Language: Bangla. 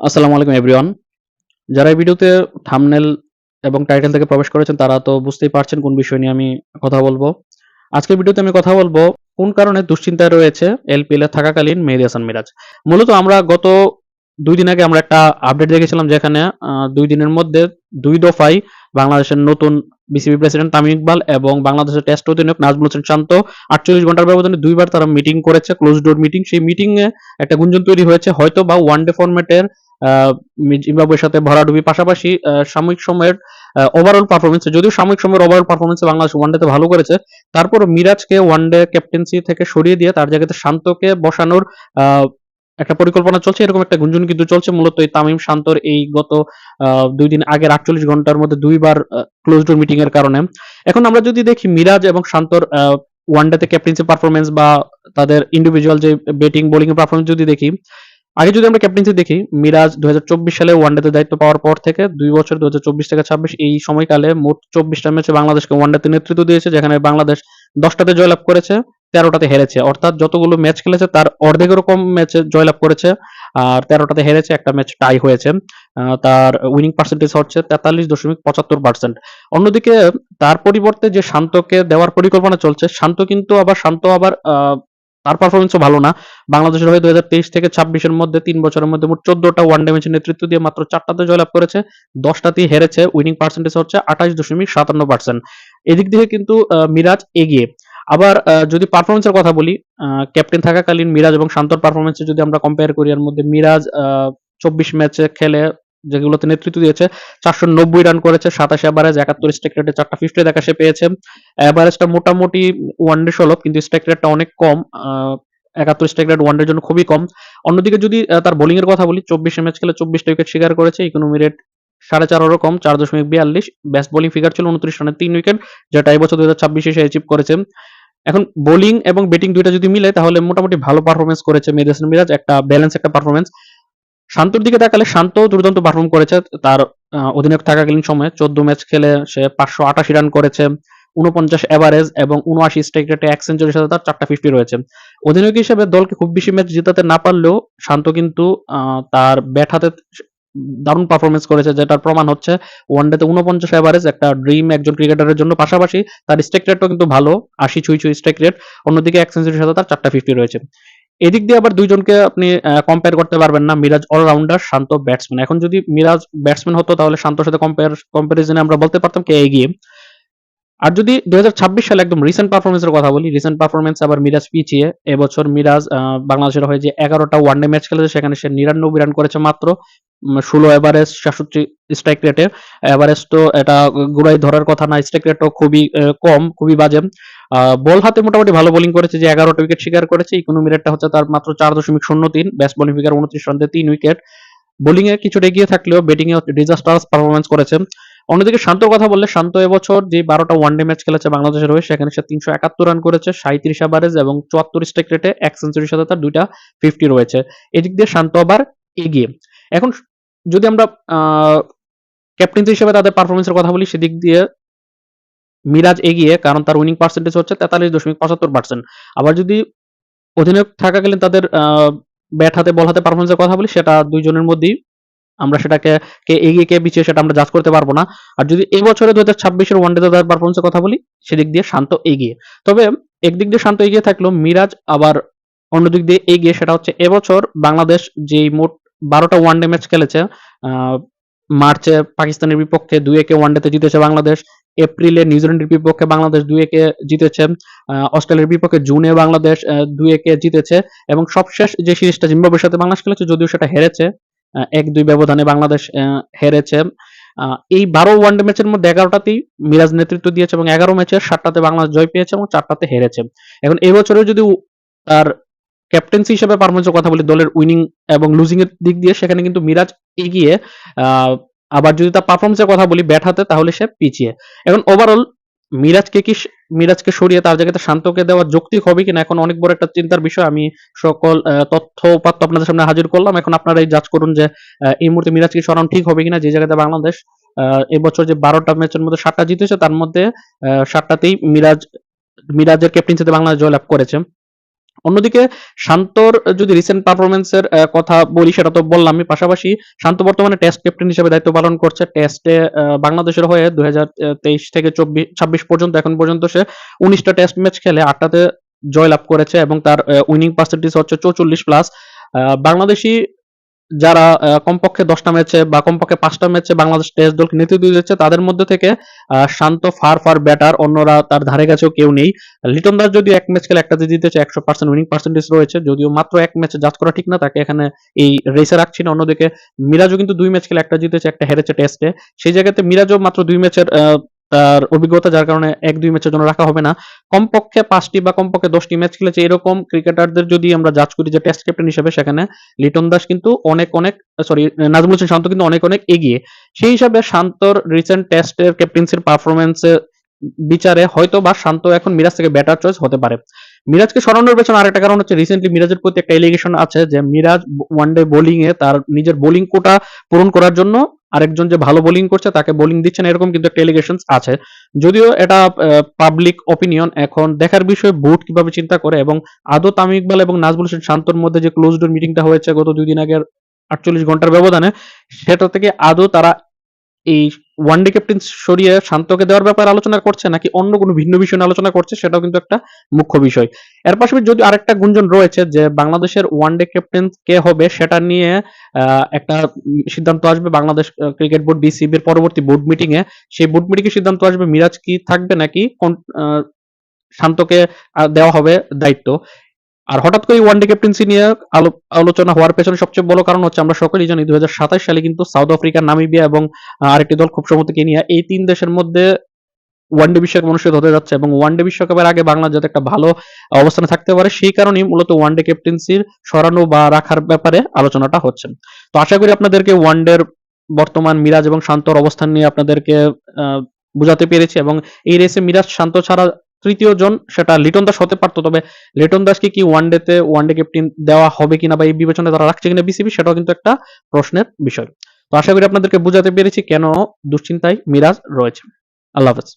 আসসালামু আলাইকুম এভরিওয়ান। যারা এই ভিডিওতে থাম্বনেল এবং টাইটেল থেকে প্রবেশ করেছেন তারা তো বুঝতেই পারছেন কোন বিষয় নিয়ে আমি কথা বলবো। আজকের ভিডিওতে আমি কথা বলবো কোন কারণে দুশ্চিন্তায় রয়েছে এলপিএল এ থাকাকালীন মেহেদী হাসান মিরাজ। মূলত আমরা গত ২ দিন আগে আমরা একটা আপডেট দেখেছিলাম যেখানে ২ দিনের মধ্যে ২ দফায় বাংলাদেশের নতুন বিসিবি প্রেসিডেন্ট তামিম ইকবাল এবং বাংলাদেশের টেস্ট অধিনায়ক নাজমুল হোসেন শান্ত ৪৮ ঘন্টার ব্যবধানে ২ বার তারা মিটিং করেছে, ক্লোজ ডোর মিটিং। সেই মিটিং এ একটা গুঞ্জন তৈরি হয়েছে হয়তোবা ওয়ানডে ফরম্যাটের জিম্বাবুয়ের সাথে ভরাডুবি পাশাপাশি সাময়িক সময়ের ওভারঅল পারফরম্যান্স, যদিও সাময়িক সময়ের ওভারঅল পারফরম্যান্সে বাংলাদেশ ওয়ানডেতে ভালো করেছে, তারপরও মিরাজকে ওয়ানডে ক্যাপ্টেন্সি থেকে সরিয়ে দিয়ে তার জায়গাতে শান্তকে বসানোর আহ, একটা পরিকল্পনা চলছে, এরকম একটা গুঞ্জন কিন্তু চলছে। মূলত এই তামিম শান্তর এই গত ২ দিন আগের ৪৮ ঘন্টার মধ্যে ২ বার ক্লোজ ডোর মিটিং এর কারণে। এখন আমরা যদি দেখি মিরাজ এবং শান্তর ওয়ানডেতে ক্যাপ্টেন্সি পারফরম্যান্স বা তাদের ইন্ডিভিজুয়াল যে ব্যাটিং বোলিং এর পারফরম্যান্স যদি দেখি, আগে যদি আমরা ক্যাপ্টেন্সি দেখি, মিরাজ ২০২৪ সালে ওয়ানডেতে দায়িত্ব পাওয়ার পর থেকে ২ বছর ২০২৪ থেকে ২৬ এই সময়কালে মোট ২৪টা ম্যাচে বাংলাদেশকে ওয়ানডেতে নেতৃত্ব দিয়েছে, যেখানে বাংলাদেশ ১০টাতে জয়লাভ করেছে, ১৩টাতে হেরেছে। অর্থাৎ যতগুলো ম্যাচ খেলেছে তার অর্ধেকেরও কম ম্যাচে জয়লাভ করেছে আর ১৩টাতে হেরেছে, একটা ম্যাচ টাই হয়েছে। তার উইনিং পার্সেন্টেজ হচ্ছে ৪৩.৭৫%। অন্যদিকে তার পরিবর্তে যে শান্তকে দেওয়ার পরিকল্পনা চলছে, শান্ত আবার তার পারফরমেন্সও ভালো না। বাংলাদেশের হয়ে ২০২৩ থেকে ২৬ এর মধ্যে ৩ বছরের মধ্যে মোট ১৪টা ওয়ানডে ম্যাচের নেতৃত্ব দিয়ে মাত্র ৪টাতে জয়লাভ করেছে, ১০টাতেই হেরেছে। উইনিং পার্সেন্টেজ হচ্ছে ২৮.৫৭%। এদিক থেকে কিন্তু মিরাজ এগিয়ে। আবার যদি পারফরমেন্সের কথা বলি, ক্যাপ্টেন থাকাকালীন মিরাজ এবং শান্তর পারফরমেন্সে যদি আমরা কম্পেয়ার করি, এর মধ্যে মিরাজ ২৪ ম্যাচে খেলে যেগুলোতে নেতৃত্ব দিয়েছে ৪৯০ রান করেছে, ২৭ এভারেজ, ৭১ স্ট্রাইক রেটে ৪টা 50 দেখা সে পেয়েছে। এভারেজটা মোটামুটি ওয়ানডে সুলভ, কিন্তু স্ট্রাইক রেটটা অনেক কম। ৭১ স্ট্রাইক রেট ওয়ানডের জন্য খুবই কম। অন্যদিকে যদি তার বোলিং এর কথা বলি, ২৪ ম্যাচ খেলে ২৪টা উইকেট শিকার করেছে, ইকোনমি রেট ৪.৫ কম, ৪.৪২। বেস্ট বোলিং ফিগার ছিল ২৯ রানে ৩ উইকেট, যেটা এবছর ২০২৬ এসে অ্যাচিভ করেছে। এখন বোলিং এবং ব্যাটিং দুইটা যদি মিলে তাহলে মোটামুটি ভালো পারফরমেন্স করেছে মেহেদী হাসান মিরাজ, একটা ব্যালেন্স একটা পারফরমেন্স। শান্তর দিকে তাকালে শান্ত দুর্দান্ত পারফর্ম করেছে। তার অধিনায়ক থাকাকালীন সময়ে ১৪ ম্যাচ খেলে সে ৫৮৮ রান করেছে, ৪৯ এভারেজ এবং ৭৯ স্ট্রাইক রেটে ১ সেঞ্চুরির সাথে তার ৪টা 50 রয়েছে। অধিনায়ক হিসেবে দলকে খুব বেশি ম্যাচ জেতাতে না পারলেও শান্ত কিন্তু তার ব্যাট হাতে দারুণ পারফরমেন্স করেছে, যেটার প্রমাণ হচ্ছে ওয়ানডেতে ৪৯ এভারেজ, একটা ড্রিম একজন ক্রিকেটারের জন্য। পাশাপাশি তার স্ট্রাইক রেটও কিন্তু ভালো, ৮০ ছুঁই ছুঁই স্ট্রাইক রেট। অন্যদিকে ১ সেঞ্চুরির সাথে তার ৪টা 50 রয়েছে। এদিক দিয়ে আবার দুইজনকে আপনি কম্পেয়ার করতে পারবেন না। মিরাজ অলরাউন্ডার, শান্ত ব্যাটসম্যান। এখন যদি মিরাজ ব্যাটসম্যান হতো তাহলে শান্তর সাথে কম্পারিজনে আমরা বলতে পারতাম কে এগিয়ে। আর যদি ২০২৬ সালে একদম রিসেন্ট পারফরমেন্সের কথা বলি, রিসেন্ট পারফরমেন্স আবার মিরাজ পিছিয়ে। এবছর মিরাজ বাংলাদেশের হয়ে যে ১১টা ওয়ানডে ম্যাচ খেলেছে সেখানে সে ৯৯ রান করেছে মাত্র, ১৬ এভারেজ, ৬৭ স্ট্রাইক রেটে। এভারেজ তো এটা গোড়ায় ধরার কথা না, স্ট্রাইক রেটও খুবই কম, খুবই বাজে। বল হাতে মোটামুটি ভালো বোলিং করেছে, যে ১১টা উইকেট শিকার করেছে, ইকোনমি রেটটা হচ্ছে তার মাত্র ৪.০৩। বেস্ট বোলিং ফিগার ২৯ রান দিয়ে ৩ উইকেট। বোলিং এ কিছুটা এগিয়ে থাকলেও ব্যাটিং এ ডিজাস্টারাস পারফরমেন্স করেছে। অন্যদিকে শান্তর কথা বললে, শান্ত এবছর যে ১২টা ওয়ানডে ম্যাচ খেলেছে বাংলাদেশের হয়ে সেখানে সে ৩৭১ রান করেছে, ৩৭ এভারেজ এবং ৭৪ স্ট্রাইক রেটে, ১ সেঞ্চুরির সাথে তার ২টা 50 রয়েছে। এদিক দিয়ে শান্ত আবার এগিয়ে। এখন যদি আমরা ক্যাপ্টেন্সি হিসেবে তাদের পারফরমেন্সের কথা বলি, সেদিক দিয়ে মিরাজ এগিয়ে, কারণ তার উইনিং পার্সেন্টেজ হচ্ছে ৪৩.৭৫%। আবার যদি অধিনায়ক থাকাকালীন তাদের ব্যাট হাতে বল হাতে পারফরমেন্সের কথা বলি, সেটা দুইজনের মধ্যেই আমরা সেটাকে কে এগিয়ে কে পিছিয়ে সেটা আমরা জাজ করতে পারবো না। আর যদি এই বছরে ২০২৬ এর ওয়ানডেতে তার পারফরমেন্সের কথা বলি, সেদিক দিয়ে শান্ত এগিয়ে। তবে একদিক দিয়ে শান্ত এগিয়ে থাকলেও মিরাজ আবার অন্য দিক দিয়ে এগিয়ে, সেটা হচ্ছে এবছর বাংলাদেশ যেই মোট ১২টা ওয়ানডে ম্যাচ খেলেছে, মার্চে পাকিস্তানের বিপক্ষে ২-১ ওয়ানডেতে জিতেছে বাংলাদেশ, এপ্রিলে নিউজিল্যান্ডের বিপক্ষে বাংলাদেশ ২-১ জিতেছে, অস্ট্রেলিয়ার বিপক্ষে জুনে বাংলাদেশ ২-১ জিতেছে, এবং সবশেষ যে সিরিজটা জিম্বাবুয়ের সাথে বাংলাদেশ খেলেছে, যদিও সেটা হেরেছে, ১-২ ব্যবধানে বাংলাদেশ হেরেছে। এই ১২ ওয়ানডে ম্যাচের মধ্যে ১১টাতেই মিরাজ নেতৃত্ব দিয়েছে এবং ১১ ম্যাচের ৭টাতে বাংলাদেশ জয় পেয়েছে এবং ৪টাতে হেরেছে। এখন এই বছরেও যদি তার ক্যাপ্টেন্সি হিসেবে পারফরম্যান্সের কথা বলি, দলের উইনিং এবং লুজিং এর দিক দিয়ে সেখানে কিন্তু মিরাজ এগিয়ে। আবার যদি তার পারফরম্যান্সের কথা বলি ব্যাট হাতে, তাহলে সে পিছিয়ে। এখন ওভারঅল মিরাজকে সরিয়ে তার জায়গাতে শান্তকে দেওয়া যৌক্তিক হবে কিনা, এখন অনেক বড় একটা চিন্তার বিষয়। আমি সকল তথ্য উপাত্ত আপনাদের সামনে হাজির করলাম। এখন আপনারাই জাজ করুন যে এই মুহূর্তে মিরাজকে সরানো ঠিক হবে কিনা, যে জায়গাতে বাংলাদেশ এবছর যে ১২টা ম্যাচের মধ্যে ৭টা জিতেছে, তার মধ্যে ৭টাতেই মিরাজের ক্যাপ্টেন্সিতে বাংলাদেশ জয়লাভ করেছে। অন্যদিকে শান্তর যদি রিসেন্ট পারফরমেন্সের কথা বলি সেটা তো বললামই, পাশাপাশি শান্ত বর্তমানে টেস্ট ক্যাপ্টেন হিসেবে দায়িত্ব পালন করছে। টেস্টে বাংলাদেশের হয়ে 2023 থেকে 26 পর্যন্ত এখন পর্যন্ত সে 19টা টেস্ট ম্যাচ খেলে 8টাতে জয়লাভ করেছে এবং তার উইনিং পার্সেন্টেজ হচ্ছে 44+। বাংলাদেশি যারা কমপক্ষে 10টা ম্যাচে বা কমপক্ষে 5টা ম্যাচে বাংলাদেশ টেস্ট দলকে নেতৃত্ব দিচ্ছে তাদের মধ্যে থেকে শান্ত ফার বেটার, অন্যরা তার ধারে কাছেও কেউ নেই। লিটন দাস যদিও এক ম্যাচ খেলে একটাতে জিতেছে, 100% উইনিং পার্সেন্টেজ রয়েছে, যদিও মাত্র এক ম্যাচে জাজ করা ঠিক না, তাকে এখানে এই রেসে রাখছি না। অন্যদিকে মিরাজও কিন্তু 2 ম্যাচ খেলে একটা জিতেছে একটা হেরেছে টেস্টে, সেই জায়গাতে মিরাজও মাত্র 2 ম্যাচের তার অভিজ্ঞতা, যার কারণে 1-2 ম্যাচের জন্য রাখা হবে না। কমপক্ষে 5টি বা কমপক্ষে 10টি ম্যাচ খেলেছে এরকম ক্রিকেটারদের যদি আমরা জাজ করি যে টেস্ট ক্যাপ্টেন হিসেবে, সেখানে লিটন দাস কিন্তু অনেক সরি নাজমুল হোসেন শান্ত কিন্তু অনেক এগিয়ে। সেই হিসাবে শান্তর রিসেন্ট টেস্টের ক্যাপ্টেন্সির পারফরমেন্সে বিচারে হয়তো বা শান্ত এখন মিরাজ থেকে বেটার চয়েস হতে পারে। মিরাজকে সরানোর পেছনে আরেকটা কারণ হচ্ছে রিসেন্টলি মিরাজের প্রতি একটা এলিগেশন আছে যে মিরাজ ওয়ানডে বোলিং এ তার নিজের বোলিং কোটা পূরণ করার জন্য আরেকজন যে ভালো বোলিং করছে তাকে বোলিং দিচ্ছে না, এরকম কিন্তু একটা এলিগেশন আছে। যদিও এটা পাবলিক অপিনিয়ন, এখন দেখার বিষয় বোর্ড কিভাবে চিন্তা করে এবং আদৌ তামিম ইকবাল এবং নাজমুল হোসেন শান্তর মধ্যে যে ক্লোজ ডোর মিটিংটা হয়েছে গত 2 দিন আগের 48 ঘন্টার ব্যবধানে, সেটা থেকে আদৌ তারা এই ওয়ানডে ক্যাপ্টেন সরিয়ে শান্তকে দেওয়ার ব্যাপারে আলোচনা করছে নাকি অন্য কোনো ভিন্ন বিষয় নিয়ে আলোচনা করছে, সেটাও কিন্তু একটা মুখ্য বিষয়। এর পাশাপাশি যদি আরেকটা গুঞ্জন রয়েছে যে বাংলাদেশের ওয়ানডে ক্যাপ্টেন কে হবে সেটা নিয়ে একটা সিদ্ধান্ত আসবে বাংলাদেশ ক্রিকেট বোর্ড বিসিবির পরবর্তী বোর্ড মিটিং এ। সেই বোর্ড মিটিং এ সিদ্ধান্ত আসবে মিরাজ কি থাকবে নাকি শান্তকে দেওয়া হবে দায়িত্ব। আর হঠাৎ করে ওয়ানডে ক্যাপ্টেন্সি নিয়ে আলোচনা হওয়ার পেছনে সবচেয়ে বড় কারণ হচ্ছে আমরা সকলেই জানি 2027 সালে কিন্তু সাউথ আফ্রিকা, নামিবিয়া এবং আরেকটি দল খুব সম্ভবত কেনিয়া, এই 3 দেশের মধ্যে ওয়ানডে বিশ্বকাপ অনুষ্ঠিত হতে যাচ্ছে এবং ওয়ানডে বিশ্বকাপের আগে বাংলাদেশ যাতে একটা ভালো অবস্থানে থাকতে পারে সেই কারণেই মূলত ওয়ানডে ক্যাপ্টেন্সির সরানো বা রাখার ব্যাপারে আলোচনাটা হচ্ছে। তো আশা করি আপনাদেরকে ওয়ানডের বর্তমান মিরাজ এবং শান্তর অবস্থান নিয়ে আপনাদেরকে বুঝাতে পেরেছি এবং এই রেসে মিরাজ শান্ত ছাড়া তৃতীয় জন সেটা লিটন দাস হতে পারতো, তবে লিটন দাসকে কি ওয়ানডে ক্যাপ্টেন দেওয়া হবে কিনা বা এই বিবেচনায় তারা রাখছে কিনা বিসিবি, সেটাও কিন্তু একটা প্রশ্নের বিষয়। তো আশা করি আপনাদেরকে বুঝাতে পেরেছি কেন দুশ্চিন্তায় মিরাজ রয়েছে। আল্লাহ হাফেজ।